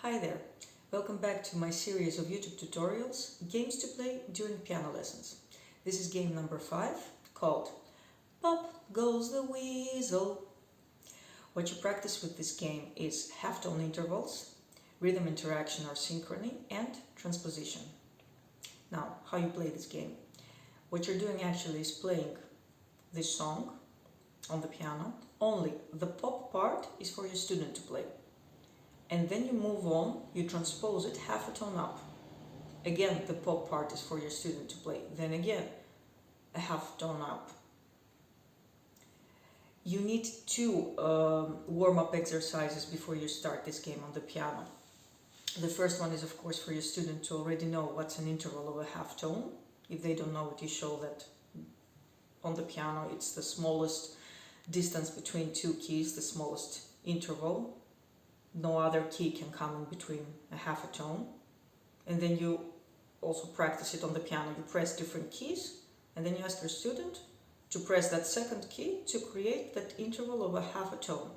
Hi there, welcome back to my series of YouTube tutorials, games to play during piano lessons. This is game number 5, called Pop Goes the Weasel. What you practice with this game is half-tone intervals, rhythm interaction or synchrony, and transposition. Now, how you play this game? What you're doing actually is playing this song on the piano, only the pop part is for your student to play. And then you move on, you transpose it half a tone up. Again, the pop part is for your student to play. Then again, a half tone up. You need two warm-up exercises before you start this game on the piano. The first one is, of course, for your student to already know what's an interval of a half tone. If they don't know it, you show that on the piano it's the smallest distance between two keys, the smallest interval. No other key can come in between a half a tone. And then you also practice it on the piano. You press different keys and then you ask your student to press that second key to create that interval of a half a tone.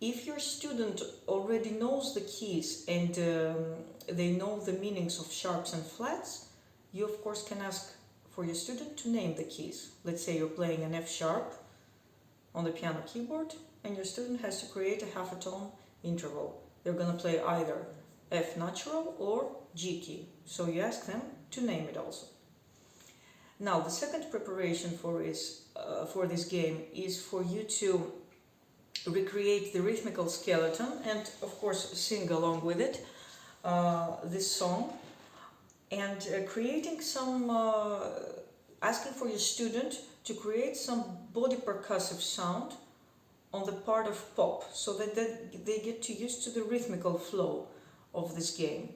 If your student already knows the keys and they know the meanings of sharps and flats, you of course can ask for your student to name the keys. Let's say you're playing an F sharp on the piano keyboard and your student has to create a half a tone interval. They're going to play either F natural or G key. So you ask them to name it also. Now the second preparation for this game is for you to recreate the rhythmical skeleton and of course sing along with it, this song, and creating some, asking for your student to create some body percussive sound on the part of pop, so that they get to used to the rhythmical flow of this game.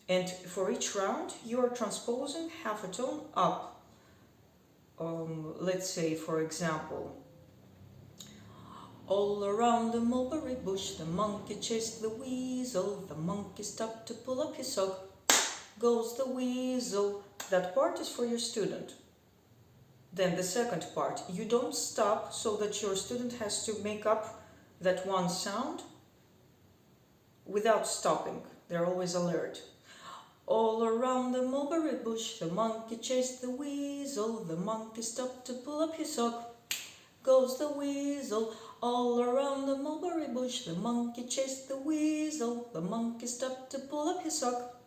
And for each round you are transposing half a tone up. Let's say, for example, all around the mulberry bush the monkey chased the weasel, the monkey stopped to pull up his sock, goes the weasel. That part is for your student. Then the second part, you don't stop so that your student has to make up that one sound without stopping. They're always alert. All around the mulberry bush the monkey chased the weasel, the monkey stopped to pull up his sock, goes the weasel. All around the mulberry bush the monkey chased the weasel, the monkey stopped to pull up his sock,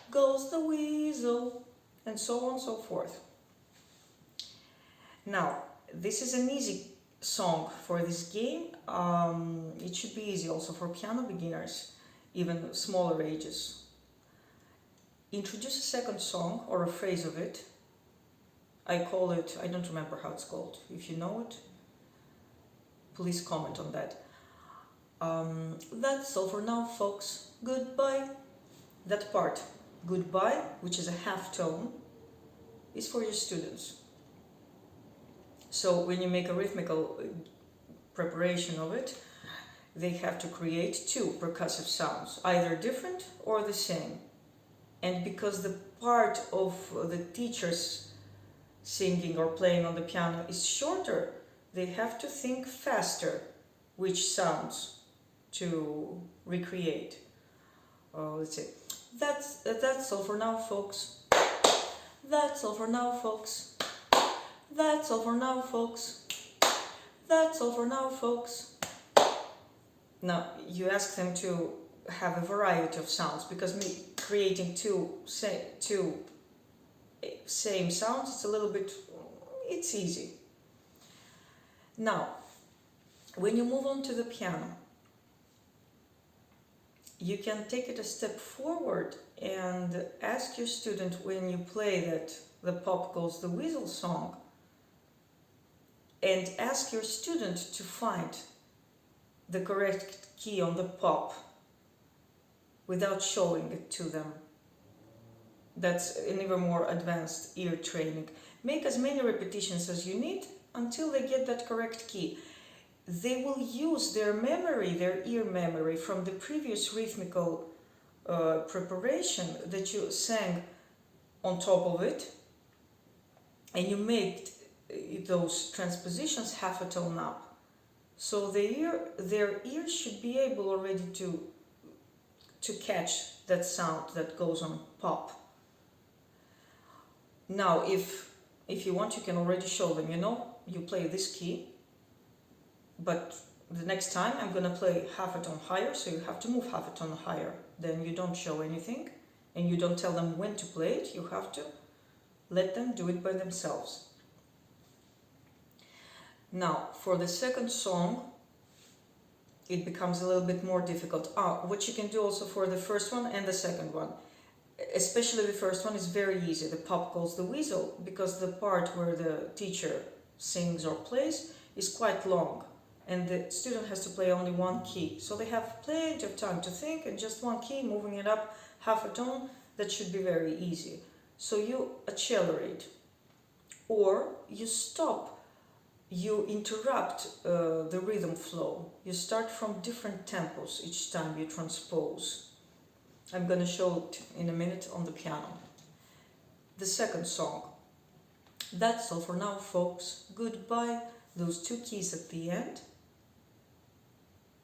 goes the weasel, and so on and so forth. Now, this is an easy song for this game. It should be easy also for piano beginners, even smaller ages. Introduce a second song or a phrase of it. I call it, I don't remember how it's called. If you know it, please comment on that. That's all for now, folks. Goodbye. That part, goodbye, which is a half tone, is for your students. So when you make a rhythmical preparation of it, they have to create two percussive sounds, either different or the same. And because the part of the teachers singing or playing on the piano is shorter, they have to think faster which sounds to recreate. Let's say, that's all for now, folks. That's all for now, folks. That's all for now, folks. That's all for now, folks. Now, you ask them to have a variety of sounds, because creating two same sounds, it's a little bit, it's easy. Now, when you move on to the piano, you can take it a step forward and ask your student, when you play that the Pop Goes the Weasel song, and ask your student to find the correct key on the pop without showing it to them. That's an even more advanced ear training. Make as many repetitions as you need until they get that correct key. They will use their memory, their ear memory from the previous rhythmical preparation that you sang on top of it, and you made those transpositions half a tone up. So their ears should be able already to to catch that sound that goes on pop. Now, if you want, you can already show them, you play this key, but the next time I'm going to play half a tone higher, so you have to move half a tone higher. Then you don't show anything, and you don't tell them when to play it. You have to let them do it by themselves. Now, for the second song, it becomes a little bit more difficult. What you can do also for the first one and the second one, especially the first one, is very easy. The pop calls the Weasel, because the part where the teacher sings or plays is quite long, and the student has to play only one key. So they have plenty of time to think, and just one key, moving it up half a tone, that should be very easy. So you accelerate, or you stop. You interrupt the rhythm flow. You start from different tempos each time you transpose. I'm going to show it in a minute on the piano. The second song. That's all for now, folks. Goodbye. Those two keys at the end.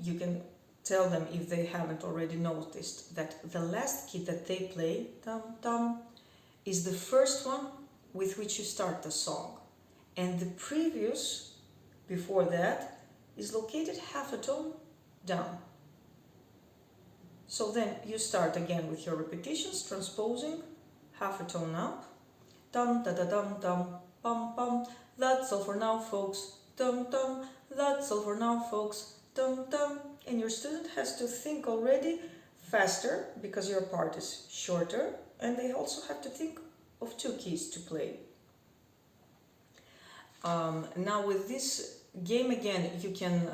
You can tell them, if they haven't already noticed, that the last key that they play, dum dum, is the first one with which you start the song. And the previous, before that, is located half a tone down. So then you start again with your repetitions, transposing half a tone up. Dum da da dum dum, bum bum. That's all for now, folks. Dum dum. That's all for now, folks. Dum dum. And your student has to think already faster, because your part is shorter, and they also have to think of two keys to play. Now with this game again, you can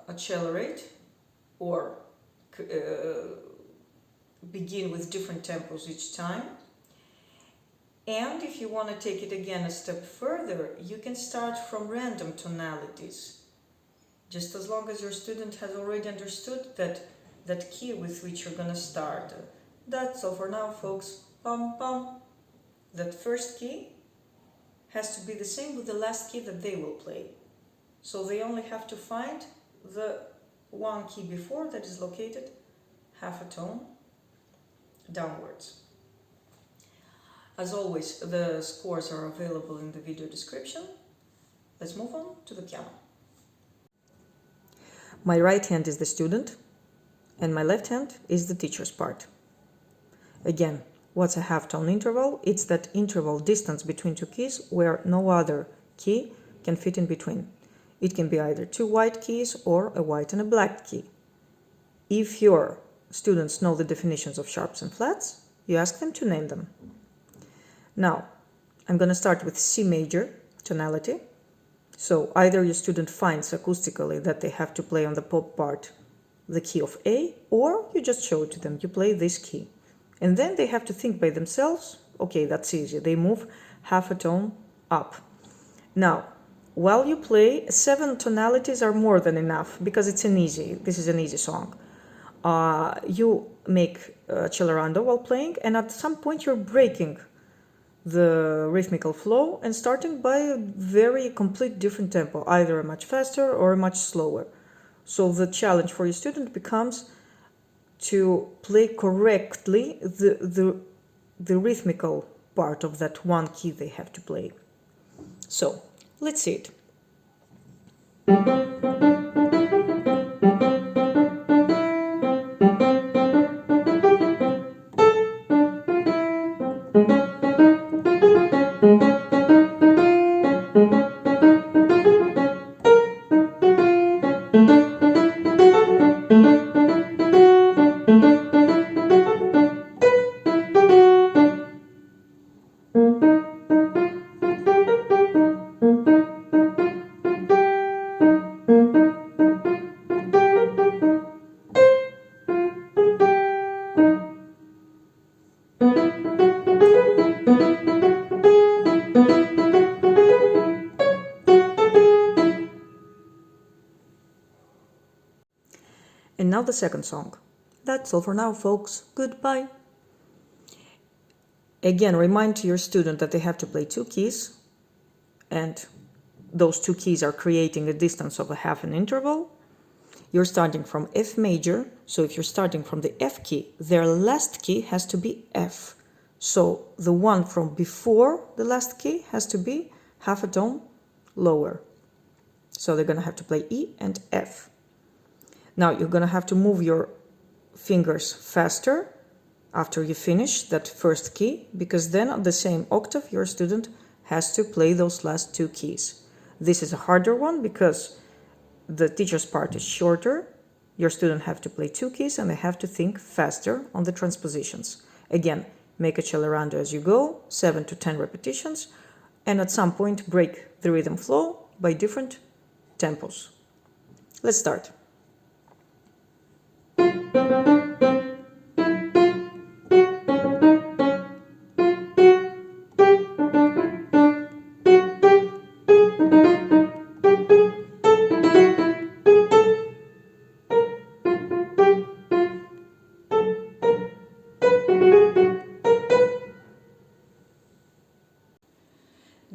accelerate or begin with different tempos each time. And if you want to take it again a step further, you can start from random tonalities. Just as long as your student has already understood that key with which you're going to start. That's all for now, folks. Pum pum. That first key has to be the same with the last key that they will play. So they only have to find the one key before that is located half a tone downwards. As always, the scores are available in the video description. Let's move on to the piano. My right hand is the student, and my left hand is the teacher's part. Again, what's a half-tone interval? It's that interval distance between two keys where no other key can fit in between. It can be either two white keys or a white and a black key. If your students know the definitions of sharps and flats, you ask them to name them. Now, I'm going to start with C major tonality. So either your student finds acoustically that they have to play on the pop part the key of A, or you just show it to them, you play this key. And then they have to think by themselves, okay, that's easy. They move half a tone up. Now, while you play, 7 tonalities are more than enough, because this is an easy song. You make accelerando while playing, and at some point you're breaking the rhythmical flow and starting by a very complete different tempo, either a much faster or a much slower. So the challenge for your student becomes to play correctly the rhythmical part of that one key they have to play. So let's see it. And now the second song. That's all for now, folks. Goodbye. Again, remind to your student that they have to play two keys, and those two keys are creating a distance of a half an interval. you're starting from F major. So if you're starting from the F key, their last key has to be F. So the one from before the last key has to be half a tone lower. So they're going to have to play E and F. Now you're going to have to move your fingers faster after you finish that first key, because then on the same octave your student has to play those last two keys. This is a harder one because the teacher's part is shorter. Your student have to play two keys and they have to think faster on the transpositions. Again, make accelerando as you go, 7 to 10 repetitions, and at some point break the rhythm flow by different tempos. Let's start.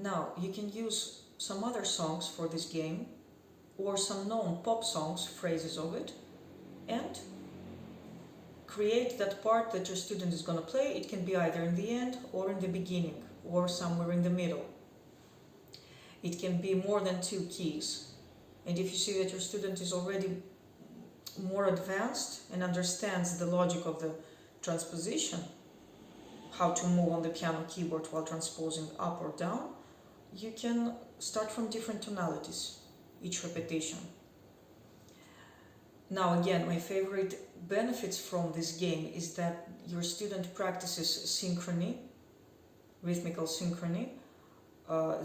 Now, you can use some other songs for this game, or some known pop songs, phrases of it, and create that part that your student is going to play. It can be either in the end or in the beginning or somewhere in the middle. It can be more than two keys. And if you see that your student is already more advanced and understands the logic of the transposition, how to move on the piano keyboard while transposing up or down, you can start from different tonalities each repetition. Now again, my favorite benefits from this game is that your student practices synchrony, rhythmical synchrony.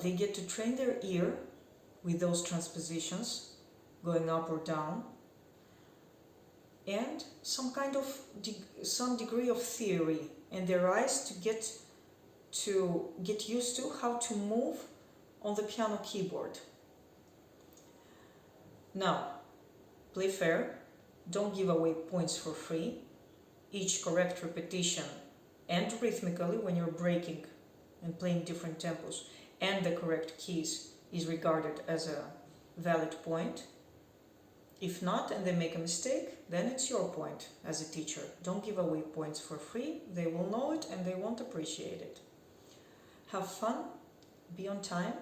They get to train their ear with those transpositions, going up or down, and some degree of theory, and their eyes to get used to how to move on the piano keyboard. Now, play fair, don't give away points for free. Each correct repetition, and rhythmically when you're breaking and playing different tempos, and the correct keys is regarded as a valid point. If not, and they make a mistake, then it's your point as a teacher. Don't give away points for free. They will know it and they won't appreciate it. Have fun, be on time,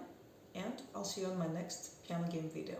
and I'll see you on my next piano game video.